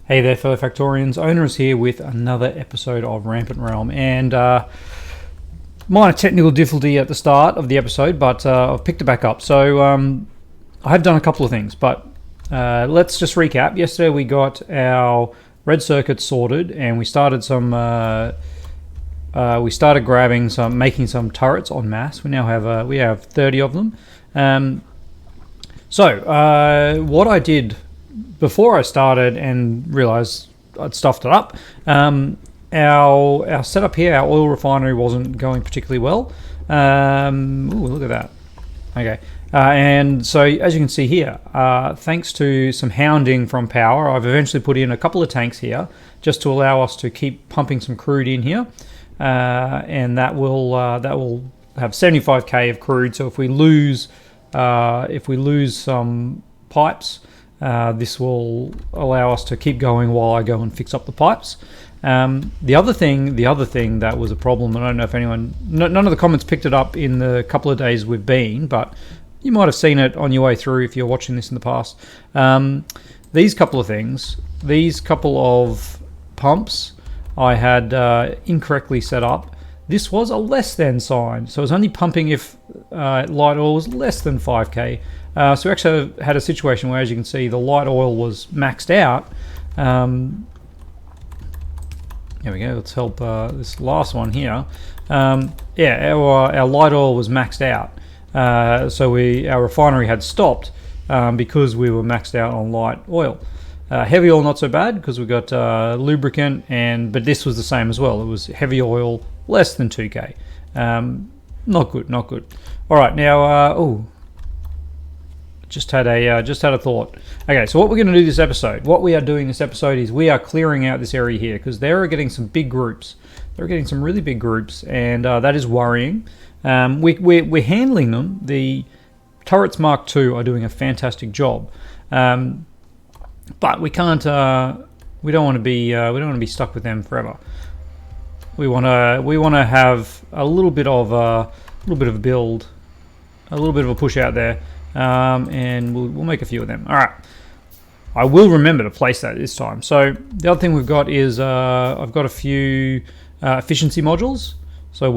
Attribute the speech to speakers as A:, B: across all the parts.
A: Hey there, fellow Factorians. Owner is here with another episode of Rampant Realm, and minor technical difficulty at the start of the episode, but I've picked it back up. So I have done a couple of things, but let's just recap. Yesterday we got our red circuits sorted, and we started making some turrets en masse. We now have 30 of them. So what I did before I started and realised I'd stuffed it up, our setup here, our oil refinery wasn't going particularly well. Ooh, look at that. Okay, and so as you can see here, thanks to some hounding from power, I've eventually put in a couple of tanks here just to allow us to keep pumping some crude in here, and that will have 75k of crude. So if we lose some pipes, this will allow us to keep going while I go and fix up the pipes. The other thing that was a problem, and I don't know if none of the comments picked it up in the couple of days we've been, but you might have seen it on your way through if you're watching this in the past. These couple of pumps I had incorrectly set up. This was a less than sign, so it was only pumping if light oil was less than 5k. So we actually had a situation where, as you can see, the light oil was maxed out. There we go. Let's help this last one here. Our light oil was maxed out. So our refinery had stopped because we were maxed out on light oil. Heavy oil not so bad because we got lubricant, but this was the same as well. It was heavy oil less than 2k. Not good. All right, now just had a thought. Okay, so what we're going to do this episode, is we are clearing out this area here because they are getting some big groups. They're getting some really big groups, and that is worrying. We're handling them. The turrets Mark II are doing a fantastic job, but we can't. We don't want to be stuck with them forever. We want to have a little bit of a build, a little bit of a push out there. And we'll make a few of them. All right, I will remember to place that this time. So the other thing we've got is I've got a few efficiency modules. So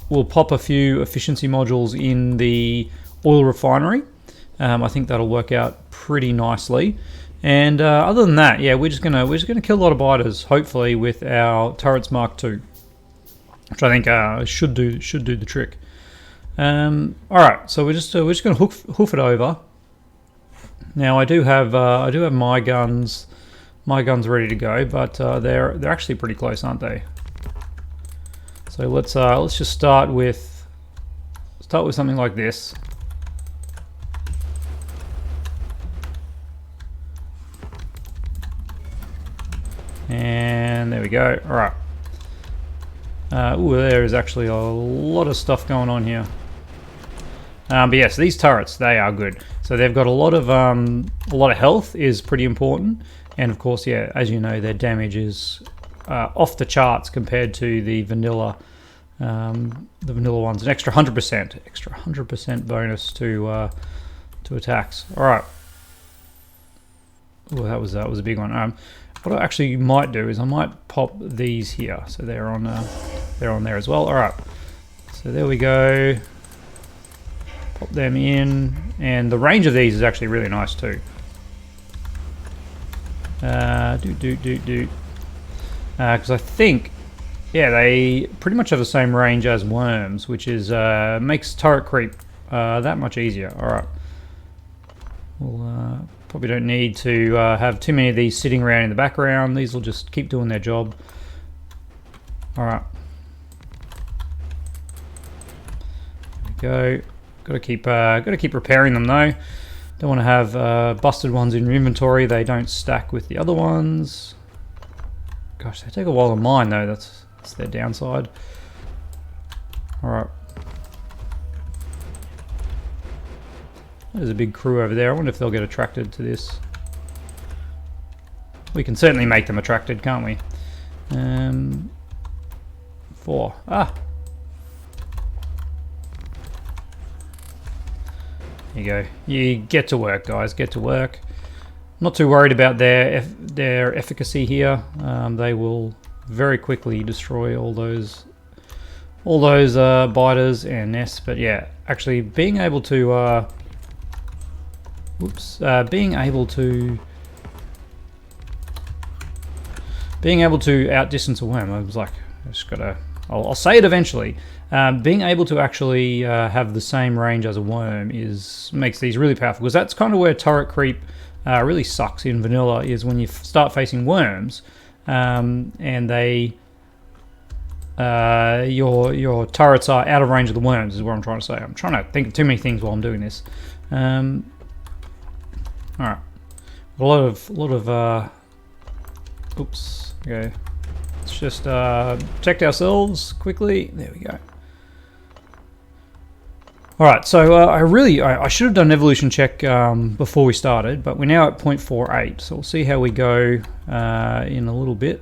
A: we'll pop a few efficiency modules in the oil refinery. I think that'll work out pretty nicely. And other than that, yeah, we're just gonna kill a lot of biters, hopefully, with our turrets Mark II, which I think should do the trick. All right, so we're just going to hoof it over. Now I do have my guns ready to go, but they're actually pretty close, aren't they? So let's just start with something like this. And there we go. All right. There is actually a lot of stuff going on here. But yes, these turrets, they are good. So they've got a lot of health is pretty important, and of course, yeah, as you know, their damage is off the charts compared to the vanilla ones. An extra 100% bonus to attacks. All right. Oh, that was a big one. What I actually might do is I might pop these here, so they're on there as well. All right. So there we go. Pop them in, and the range of these is actually really nice too. Because I think, yeah, they pretty much have the same range as worms, which is makes turret creep that much easier. All right. We'll probably don't need to have too many of these sitting around in the background. These will just keep doing their job. All right. There we go. Got to keep repairing them though. Don't want to have busted ones in your inventory. They don't stack with the other ones. Gosh, they take a while to mine though. That's their downside. All right. There's a big crew over there. I wonder if they'll get attracted to this. We can certainly make them attracted, can't we? 4. There you go. You get to work, guys. Get to work. Not too worried about their efficacy here. They will very quickly destroy all those biters and nests. But yeah, actually being able to outdistance a worm, I was like, I just gotta. I'll say it eventually. Being able to actually have the same range as a worm makes these really powerful, because that's kind of where turret creep really sucks in vanilla, is when you start facing worms and they your turrets are out of range of the worms, is what I'm trying to say. I'm trying to think of too many things while I'm doing this. All right, a lot of oops. Okay, let's just protect ourselves quickly. There we go. Alright, so I should have done an evolution check before we started, but we're now at 0.48, so we'll see how we go in a little bit.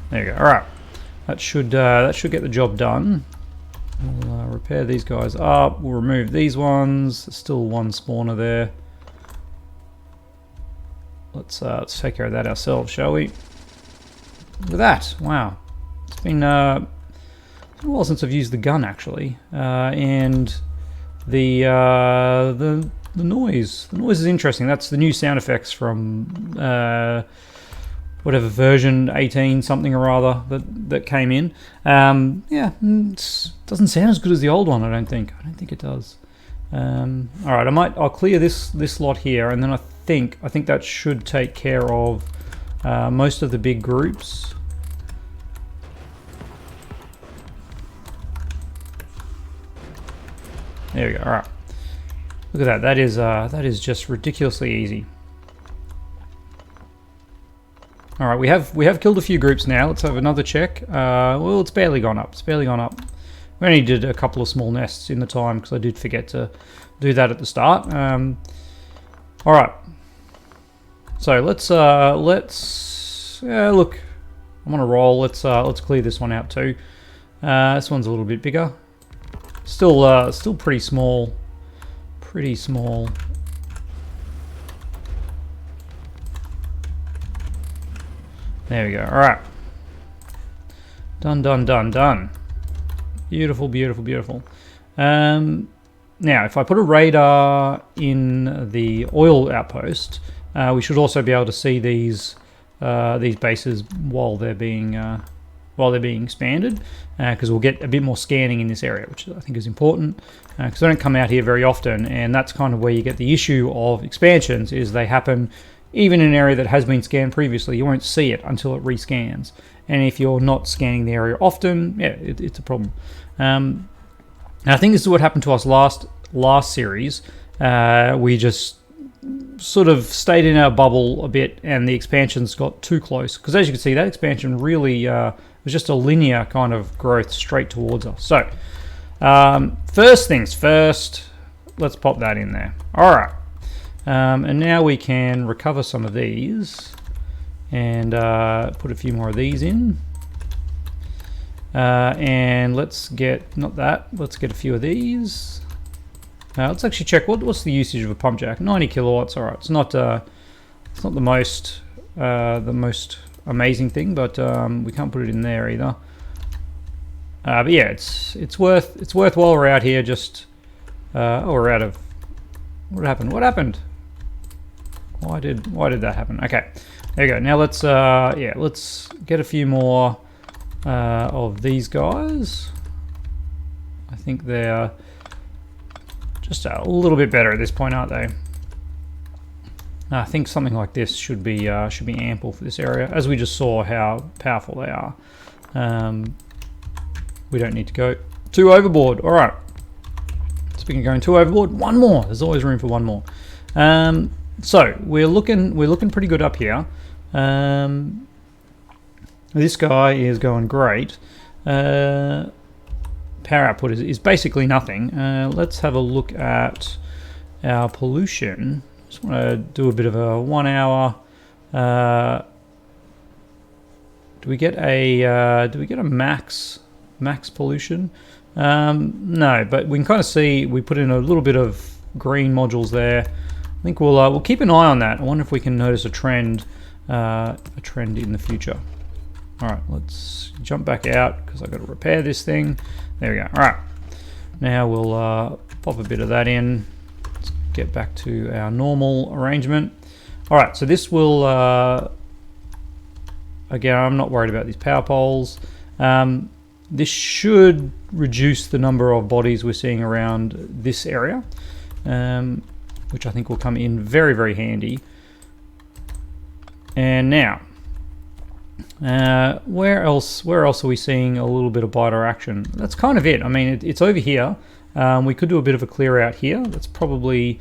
A: There you go. Alright, that should get the job done. We'll repair these guys up, we'll remove these ones. There's still one spawner there. Let's take care of that ourselves, shall we? Look at that! Wow, it's been a while since I've used the gun actually, and the noise. The noise is interesting. That's the new sound effects from whatever version 18 something or other that came in. Yeah, it doesn't sound as good as the old one. I don't think it does. All right, I'll clear this lot here, and then I think that should take care of most of the big groups. There we go. All right, look at that. That is just ridiculously easy. All right, we have killed a few groups now. Let's have another check. Well, it's barely gone up. We only did a couple of small nests in the time because I did forget to do that at the start. All right. So let's look. I'm on a roll. Let's clear this one out too. This one's a little bit bigger. Still pretty small. Pretty small. There we go. All right. Done. Beautiful. Now, if I put a radar in the oil outpost, we should also be able to see these bases while they're being expanded, because we'll get a bit more scanning in this area, which I think is important, because they don't come out here very often, and that's kind of where you get the issue of expansions, is they happen even in an area that has been scanned previously. You won't see it until it rescans, and if you're not scanning the area often, yeah, it's a problem. And I think this is what happened to us last series. We just sort of stayed in our bubble a bit, and the expansions got too close, because as you can see, that expansion really was just a linear kind of growth straight towards us. So first things first, let's pop that in there. All right, and now we can recover some of these and put a few more of these in. And let's get, let's get a few of these. Let's actually check what's the usage of a pump jack. 90 kilowatts. All right, it's not the most amazing thing, but we can't put it in there either. But yeah, it's worthwhile. We're out here. Just we're out of. What happened? Why did that happen? Okay, there you go. Now let's let's get a few more of these guys. I think they're just a little bit better at this point, aren't they? I think something like this should be ample for this area, as we just saw how powerful they are. We don't need to go too overboard. All right. Speaking of going too overboard, one more. There's always room for one more. So we're looking pretty good up here. This guy is going great. Power output is basically nothing. Let's have a look at our pollution. Just want to do a bit of a 1 hour Do we get a max pollution? No, but we can kind of see we put in a little bit of green modules there. I think we'll keep an eye on that. I wonder if we can notice a trend in the future. All right, let's jump back out because I've got to repair this thing. There we go. All right, now we'll pop a bit of that in. Let's get back to our normal arrangement. All right, so this will, again, I'm not worried about these power poles. This should reduce the number of bodies we're seeing around this area, which I think will come in very, very handy. And now, where else are we seeing a little bit of biter action? That's kind of it. I mean, it's over here. We could do a bit of a clear out here. That's probably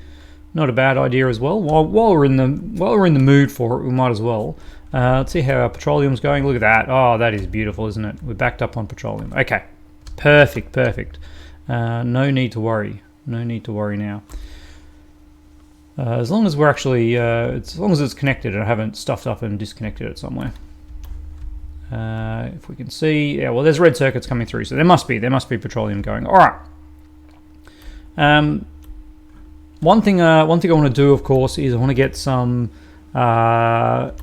A: not a bad idea as well. While we're in the mood for it, we might as well. Let's see how our petroleum's going. Look at that. Oh, that is beautiful, isn't it? We're backed up on petroleum. Okay, perfect. No need to worry. No need to worry now. As long as we're actually, as long as it's connected and I haven't stuffed up and disconnected it somewhere. If we can see, yeah, well, there's red circuits coming through, so there must be petroleum going. All right. One thing I want to do, of course, is I want to get some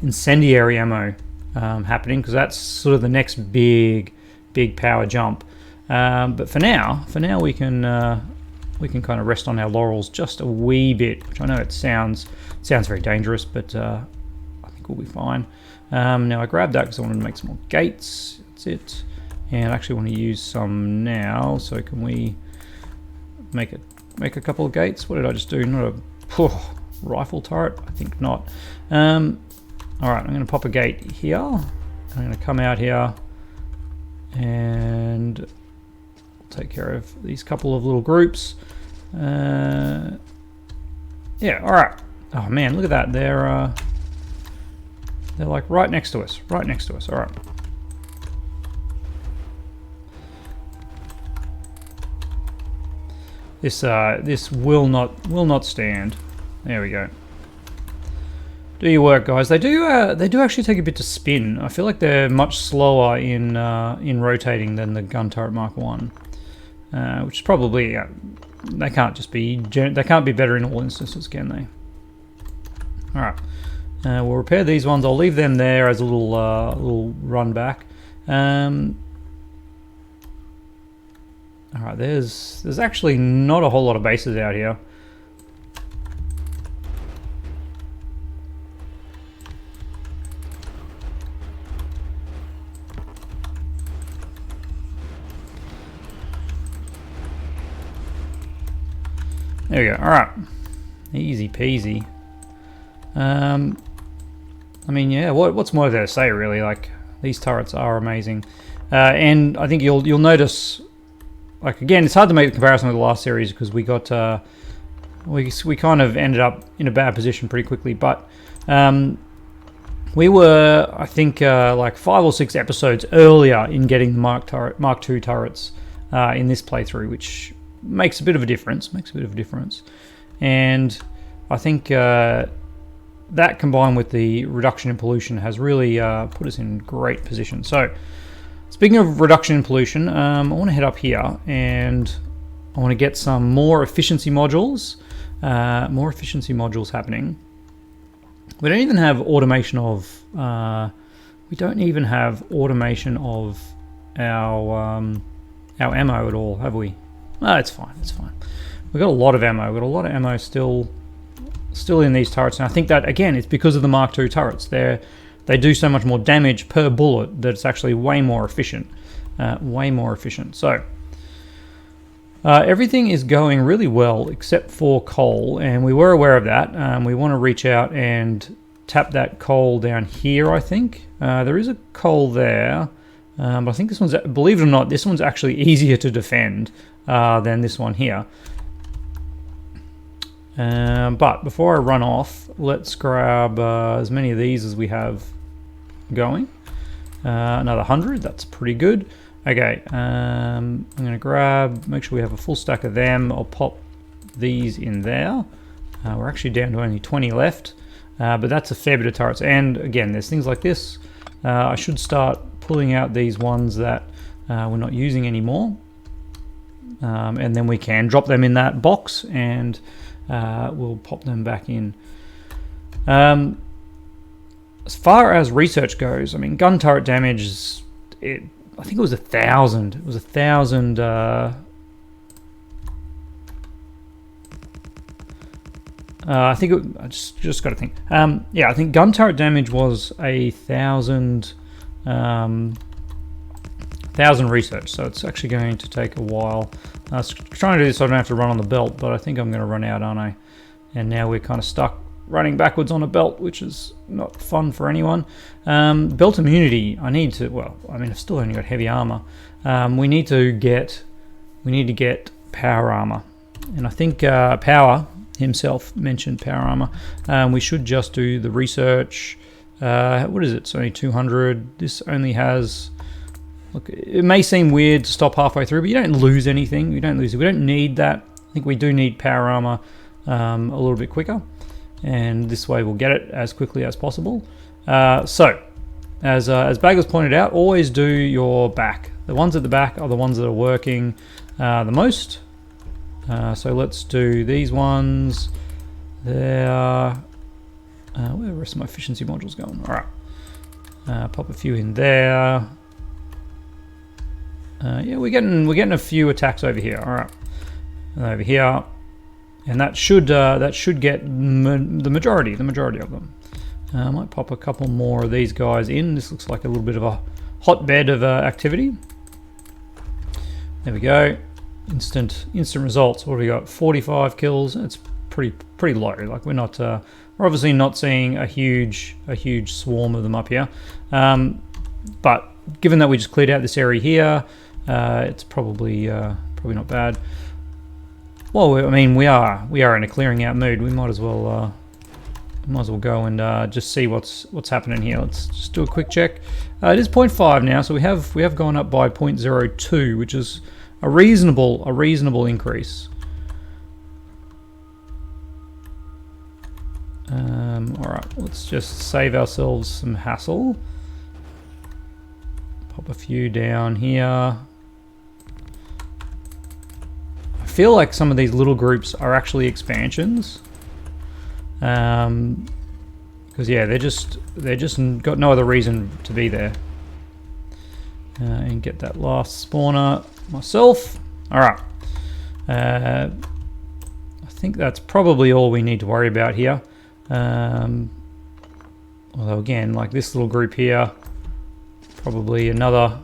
A: incendiary ammo happening, because that's sort of the next big power jump. But for now we can kind of rest on our laurels just a wee bit, which I know it sounds very dangerous, but I think we'll be fine. Now I grabbed that because I wanted to make some more gates. That's it. And I actually want to use some now. So can we make a couple of gates? What did I just do? Not a rifle turret? I think not. All right, I'm going to pop a gate here. I'm going to come out here and take care of these couple of little groups. Yeah, all right. Oh man, look at that. They're like right next to us. All right. This will not stand. There we go. Do your work, guys. They do actually take a bit to spin. I feel like they're much slower in rotating than the gun turret Mark 1, which is probably they can't be better in all instances, can they? All right. We'll repair these ones. I'll leave them there as a little run back. All right, there's actually not a whole lot of bases out here. There we go. All right, easy peasy. I mean, yeah. What's more there to say, really? Like, these turrets are amazing, and I think you'll notice. Like, again, it's hard to make the comparison with the last series because we got we kind of ended up in a bad position pretty quickly, but we were, I think, like 5 or 6 episodes earlier in getting the Mark II turrets in this playthrough, which makes a bit of a difference. And I think that combined with the reduction in pollution has really put us in great position. So, speaking of reduction in pollution, I want to head up here and I want to get some more efficiency modules. Happening. We don't even have automation of. We don't even have automation of our ammo at all, have we? Oh, it's fine. We've got a lot of ammo. We've got a lot of ammo still in these turrets, and I think that again, it's because of the Mark II turrets. They do so much more damage per bullet that it's actually way more efficient. So everything is going really well except for coal, and we were aware of that. We want to reach out and tap that coal down here, I think. There is a coal there, but I think this one's, believe it or not, this one's actually easier to defend than this one here. But before I run off, let's grab as many of these as we have going. Another 100, that's pretty good. Okay, I'm going to make sure we have a full stack of them. I'll pop these in there. We're actually down to only 20 left, but that's a fair bit of turrets. And again, there's things like this. I should start pulling out these ones that we're not using anymore, and then we can drop them in that box, and we'll pop them back in. As far as research goes, I mean, gun turret damage is, I think it was 1,000. It was 1,000. I think I just got to think. Yeah, I think gun turret damage was 1,000. 1,000 research. So it's actually going to take a while. I was trying to do this so I don't have to run on the belt, but I think I'm going to run out, aren't I? And now we're kind of stuck running backwards on a belt, which is not fun for anyone. Belt immunity, I need to, well, I mean, I've still only got heavy armor. We need to get power armor. And I think Power himself mentioned power armor. We should just do the research. What is it? It's only 200. This only has, look, it may seem weird to stop halfway through, but you don't lose anything. We don't lose it. We don't need that. I think we do need power armor a little bit quicker. And this way we'll get it as quickly as possible. So, as Bagger's pointed out, always do your back. The ones at the back are the ones that are working the most. So let's do these ones. There. Where are the rest of my efficiency modules going? All right. Pop a few in there. Yeah, we're getting a few attacks over here. All right. And over here. And that should get the majority of them. I might pop a couple more of these guys in. This looks like a little bit of a hotbed of activity. There we go. Instant results. What do we got? 45 kills. It's pretty low. Like we're obviously not seeing a huge swarm of them up here. But given that we just cleared out this area here, it's probably not bad. Well, I mean, we are in a clearing out mood. We might as well go and just see what's happening here. Let's just do a quick check. It is 0.5 now, so we have gone up by 0.02, which is a reasonable increase. All right, let's just save ourselves some hassle. Pop a few down here. I feel like some of these little groups are actually expansions, because yeah, they're just got no other reason to be there. And get that last spawner myself. All right, I think that's probably all we need to worry about here. Although again, like this little group here, probably another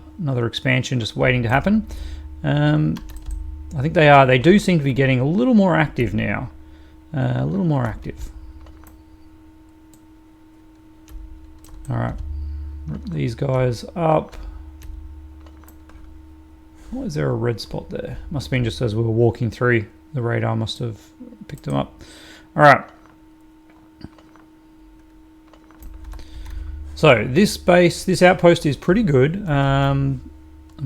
A: expansion just waiting to happen. I think they do seem to be getting a little more active now. A little more active. All right, rip these guys up. Why is there a red spot there? Must have been just as we were walking through. The radar must have picked them up. All right. So this outpost is pretty good. I mean,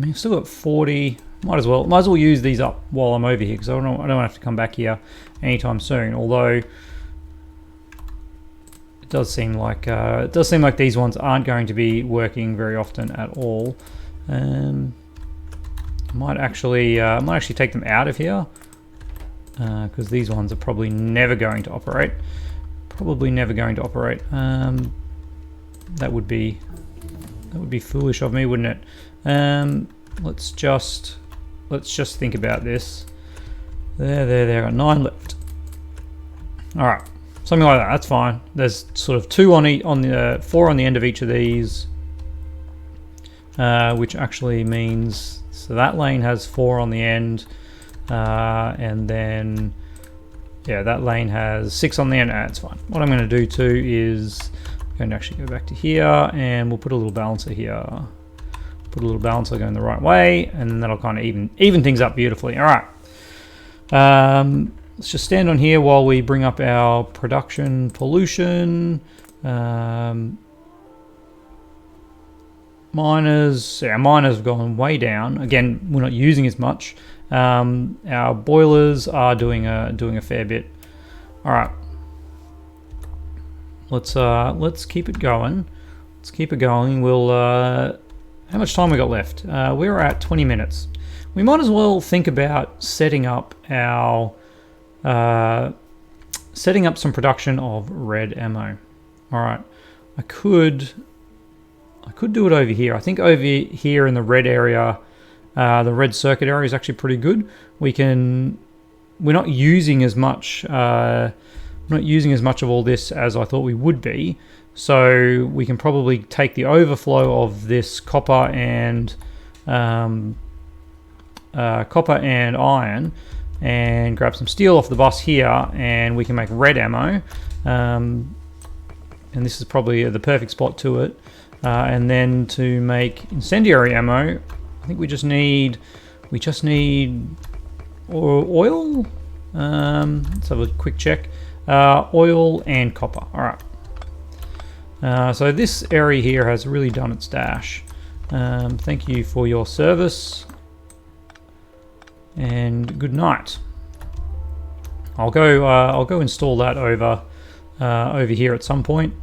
A: I've still got 40. Might as well use these up while I'm over here, because I don't have to come back here anytime soon. Although it does seem like these ones aren't going to be working very often at all. I might actually take them out of here, because these ones are probably never going to operate. That would be foolish of me, wouldn't it? Let's just think about this. There are 9 left. All right, something like that. That's fine. There's sort of 4 on the end of each of these, which actually means so that lane has 4 on the end, and then yeah, that lane has 6 on the end. That's fine. What I'm going to do too is I'm going to actually go back to here, and we'll put a little balancer here. Put a little balancer going the right way, and that'll kind of even things up beautifully. All right. Let's just stand on here while we bring up our production pollution. Miners, yeah, miners have gone way down. Again, we're not using as much. Our boilers are doing a fair bit. All right. Let's keep it going. let's keep it going. We'll how much time we got left? We're at 20 minutes. We might as well think about setting up our setting up some production of red ammo. All right, I could do it over here. I think over here in the red area, the red circuit area is actually pretty good. We're not using as much of all this as I thought we would be. So we can probably take the overflow of this copper and iron and grab some steel off the bus here, and we can make red ammo. And this is probably the perfect spot to it. And then to make incendiary ammo, I think we just need oil. Let's have a quick check. Oil and copper. All right. So this area here has really done its dash. Thank you for your service, and good night. I'll go install that over here at some point.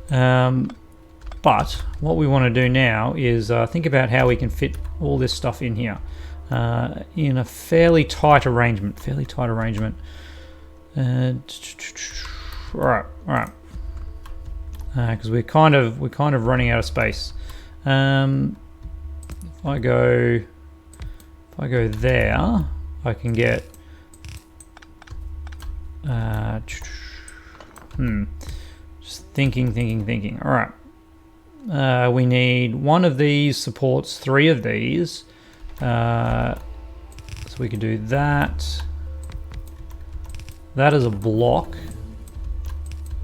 A: But what we want to do now is think about how we can fit all this stuff in here in a fairly tight arrangement. All right. Because we're kind of running out of space. If I go there, I can get just thinking. All right. We need one of these supports 3 of these. So we could do that. That is a block.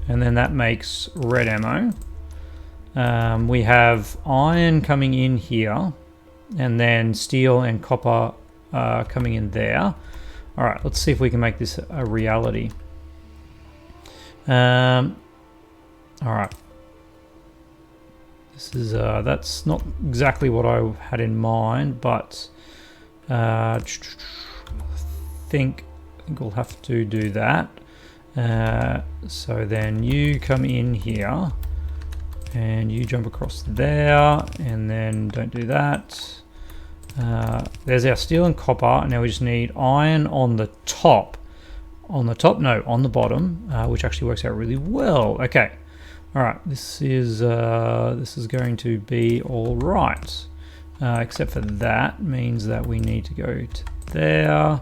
A: And then that makes red ammo. We have iron coming in here, and then steel and copper coming in there. All right, let's see if we can make this a reality. All right. This is that's not exactly what I had in mind, but I think we'll have to do that. So then you come in here and you jump across there, and then don't do that. There's our steel and copper. Now we just need iron on the top. On the bottom, which actually works out really well. Okay, all right. This is going to be all right, except for that means that we need to go to there,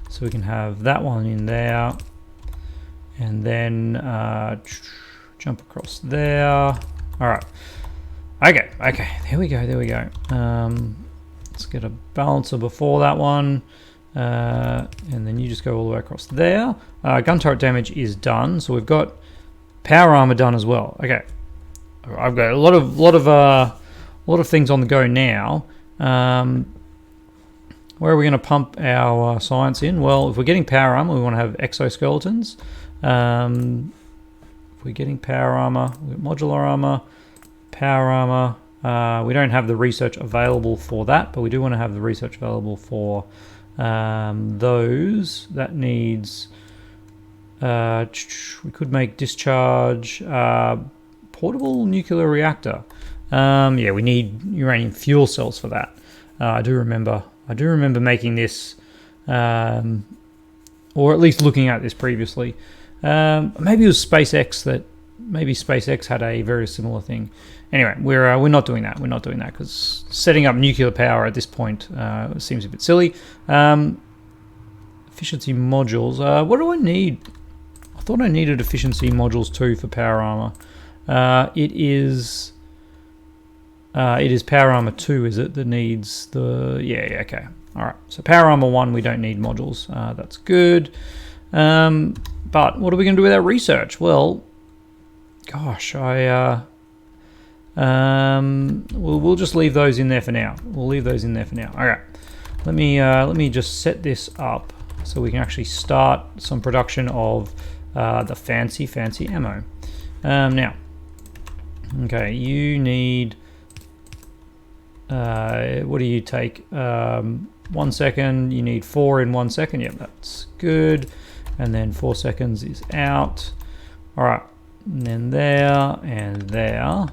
A: so we can have that one in there. And then jump across there. All right. Okay. There we go. Let's get a balancer before that one. And then you just go all the way across there. Gun turret damage is done. So we've got power armor done as well. Okay. I've got a lot of things on the go now. Where are we going to pump our science in? Well, if we're getting power armor, we want to have exoskeletons. If we're getting power armor, we've got modular armor, power armor. We don't have the research available for that, but we do want to have the research available for those. That needs we could make discharge portable nuclear reactor. Yeah, we need uranium fuel cells for that. I do remember making this, or at least looking at this previously. Maybe it was SpaceX had a very similar thing. Anyway, we're not doing that. We're not doing that because setting up nuclear power at this point seems a bit silly. Efficiency modules. What do I need? I thought I needed efficiency modules too for power armor. It is power armor 2, is it, that needs the... Yeah, okay. All right. So power armor 1, we don't need modules. That's good. But what are we going to do with our research? Well, gosh, we'll just leave those in there for now. We'll leave those in there for now. All right. Let me just set this up so we can actually start some production of the fancy ammo. Now, okay, you need... what do you take? 1 second. You need 4 in 1 second. Yep, that's good. And then 4 seconds is out. All right. And then there, and there,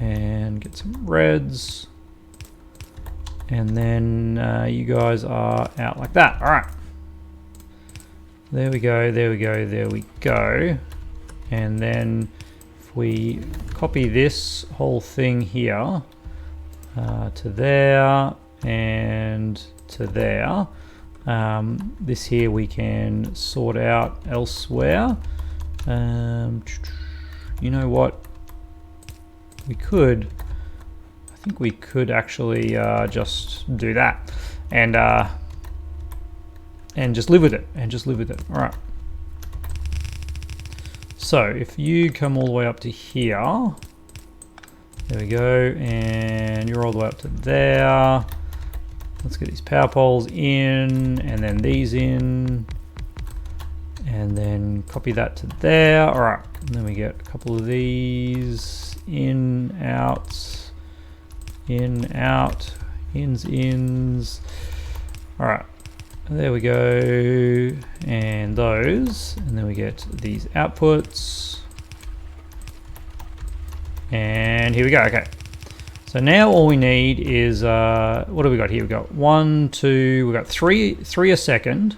A: and get some reds. And then you guys are out like that. All right. There we go, there we go, there we go. And then if we copy this whole thing here to there and to there, this here we can sort out elsewhere. You know what? We could, I think we could actually just do that and just live with it, All right. So if you come all the way up to here, there we go, and you're all the way up to there. Let's get these power poles in, and then these in, and then copy that to there. All right, and then we get a couple of these in, out, ins. All right. There we go, and those, and then we get these outputs, and here we go. Okay, so now all we need is what do we got here? We got 1, 2, we got three a second.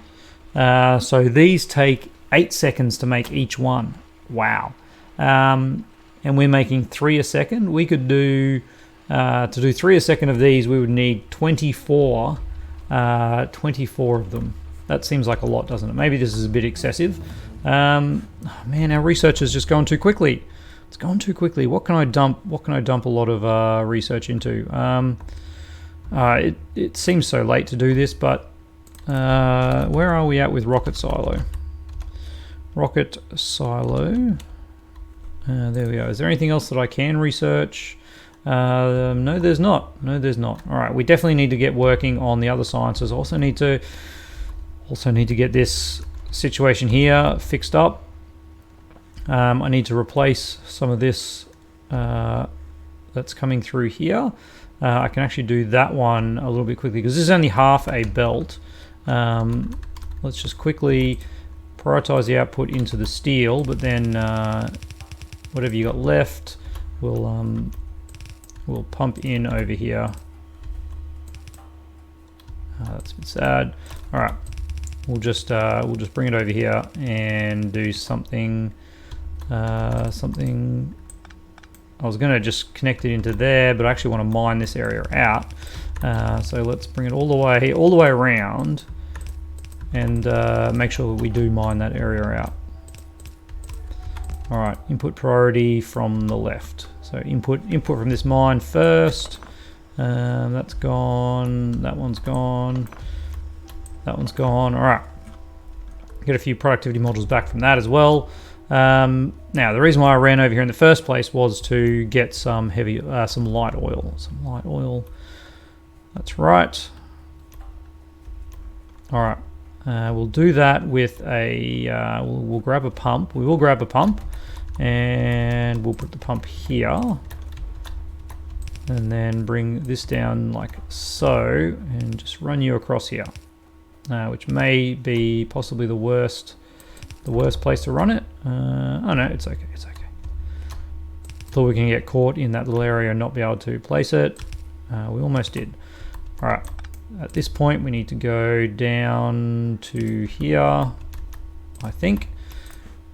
A: So these take 8 seconds to make each one. Wow. And we're making 3 a second. We could do to do 3 a second of these, we would need 24 of them. That seems like a lot, doesn't it? Maybe this is a bit excessive. Oh man, our research is just going too quickly. It's gone too quickly. What can I dump a lot of research into? It seems so late to do this, but where are we at with rocket silo? Rocket silo. There we go. Is there anything else that I can research? No, there's not. All right, we definitely need to get working on the other sciences. Also need to get this situation here fixed up. I need to replace some of this that's coming through here. I can actually do that one a little bit quickly because this is only half a belt. Let's just quickly prioritize the output into the steel, but then whatever you got left, we'll pump in over here. That's a bit sad. All right, we'll just bring it over here and do something. I was gonna just connect it into there, but I actually want to mine this area out. So let's bring it all the way around, and make sure that we do mine that area out. All right, input priority from the left. So input from this mine first. That's gone. That one's gone. That one's gone. All right. Get a few productivity modules back from that as well. Now the reason why I ran over here in the first place was to get some light oil. That's right. All right. We'll do that with a. We'll grab a pump. We will grab a pump. And we'll put the pump here and then bring this down like so and just run you across here, which may be possibly the worst place to run it. Oh no, it's okay. Thought we can get caught in that little area and not be able to place it. We almost did. All right, at this point we need to go down to here, I think.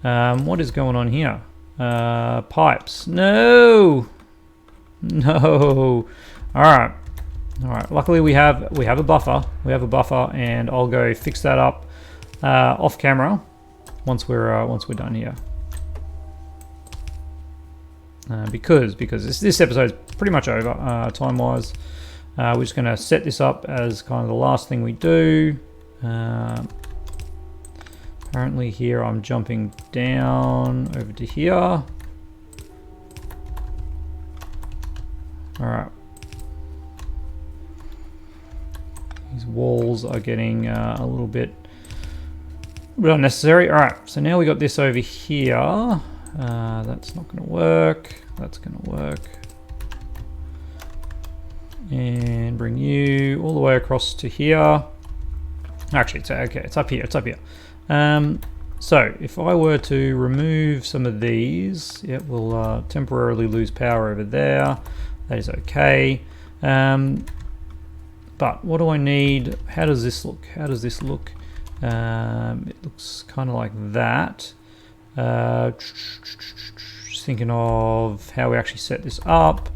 A: What is going on here? Pipes. No. All right. Luckily we have a buffer. And I'll go fix that up off camera once we're done here. Because this episode's pretty much over time wise. We're just going to set this up as kind of the last thing we do. Apparently here I'm jumping down over to here. All right. These walls are getting a little bit unnecessary. All right, so now we got this over here. That's not going to work. That's going to work. And bring you all the way across to here. Actually, it's okay. It's up here. So if I were to remove some of these, yeah, we'll temporarily lose power over there. That is okay. But what do I need? How does this look? How does this look? It looks kind of like that. Just thinking of how we actually set this up.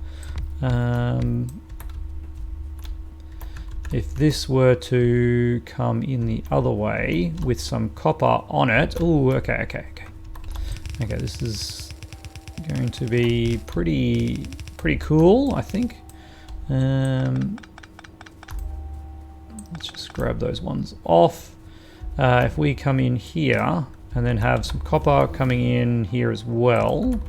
A: If this were to come in the other way with some copper on it, oh, okay. This is going to be pretty cool, I think. Let's just grab those ones off. If we come in here and then have some copper coming in here as well.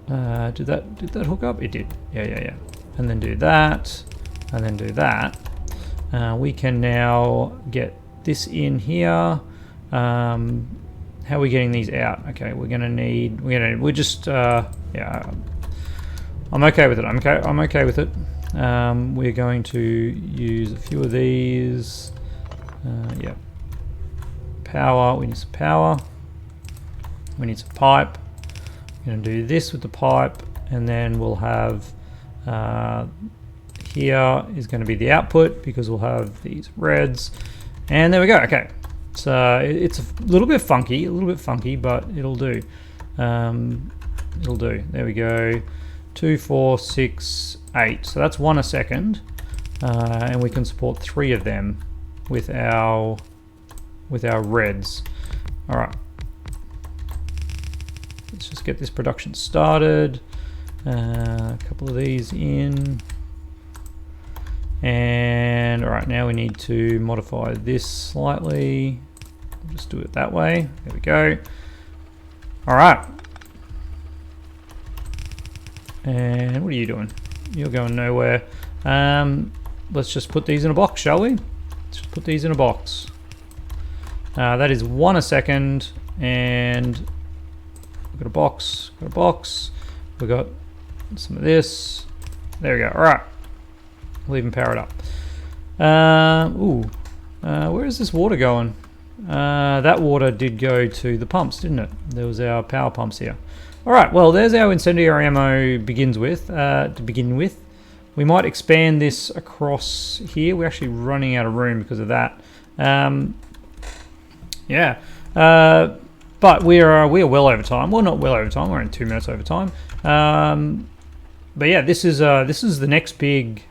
A: Did that hook up? It did. Yeah. And then do that, and then do that. We can now get this in here. How are we getting these out? Okay, we're just yeah. I'm okay with it. I'm okay with it. We're going to use a few of these. Yeah. Power. We need some power. We need some pipe. We're going to do this with the pipe, and then we'll have here is going to be the output because we'll have these reds, and there we go. Okay, so it's a little bit funky, but it'll do. It'll do. There we go. 2, 4, 6, 8. So that's 1 a second, and we can support 3 of them with our reds. All right. Let's just get this production started. A couple of these in. And all right, now we need to modify this slightly. We'll just do it that way. There we go. All right. And what are you doing? You're going nowhere. Let's just put these in a box, shall we? Let's just put these in a box. That is 1 a second, and we've got a box. We've got some of this. There we go. All right. We'll even power it up. Where is this water going? That water did go to the pumps, didn't it? There was our power pumps here. All right. Well, there's our incendiary ammo to begin with. We might expand this across here. We're actually running out of room because of that. Yeah. But we are well over time. Well, not well over time. We're in 2 minutes over time. But yeah, this is the next big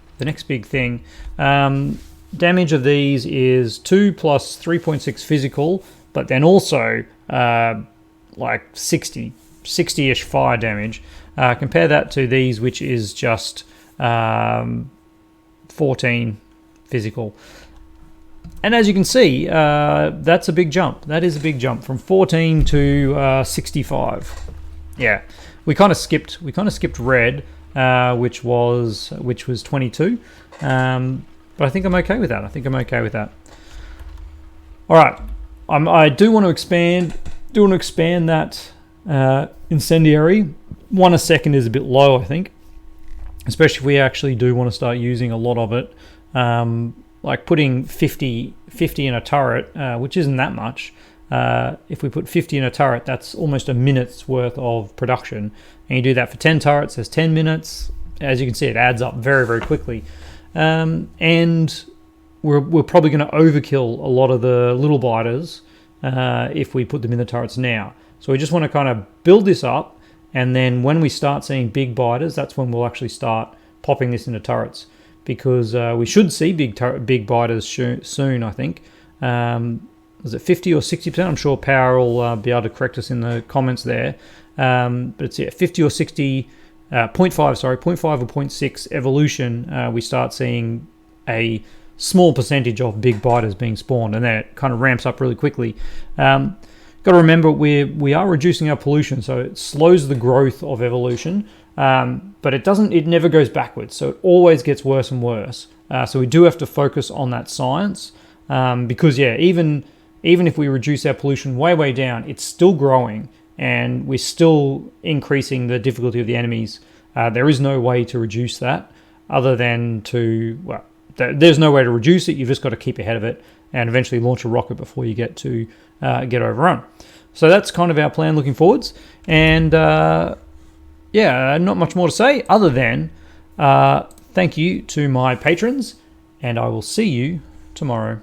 A: thing. Damage of these is 2 plus 3.6 physical, but then also like 60-ish fire damage. Compare that to these, which is just 14 physical. And as you can see, that's a big jump. That is a big jump from 14 to 65. Yeah, we kind of skipped red, which was 22. But I think I'm okay with that. All right, I do want to expand. That incendiary. 1 a second is a bit low, I think, especially if we actually do want to start using a lot of it. Like putting 50 in a turret, which isn't that much. If we put 50 in a turret, that's almost a minute's worth of production. And you do that for 10 turrets, there's 10 minutes. As you can see, it adds up very, very quickly. And we're probably going to overkill a lot of the little biters if we put them in the turrets now. So we just want to kind of build this up, and then when we start seeing big biters, that's when we'll actually start popping this into turrets. Because we should see big biters soon, I think. Is it 50 or 60%? I'm sure Power will be able to correct us in the comments there. But it's 50 or 60, 0.5 or 0.6 evolution. We start seeing a small percentage of big biters being spawned, and then it kind of ramps up really quickly. Got to remember we are reducing our pollution, so it slows the growth of evolution. But it never goes backwards, so it always gets worse and worse. So we do have to focus on that science, because yeah, even if we reduce our pollution way down, it's still growing, and we're still increasing the difficulty of the enemies. There is no way to reduce that other than there's no way to reduce it. You've just got to keep ahead of it. and eventually launch a rocket before you get to get overrun. So that's kind of our plan looking forwards. And yeah, not much more to say other than thank you to my patrons, and I will see you tomorrow.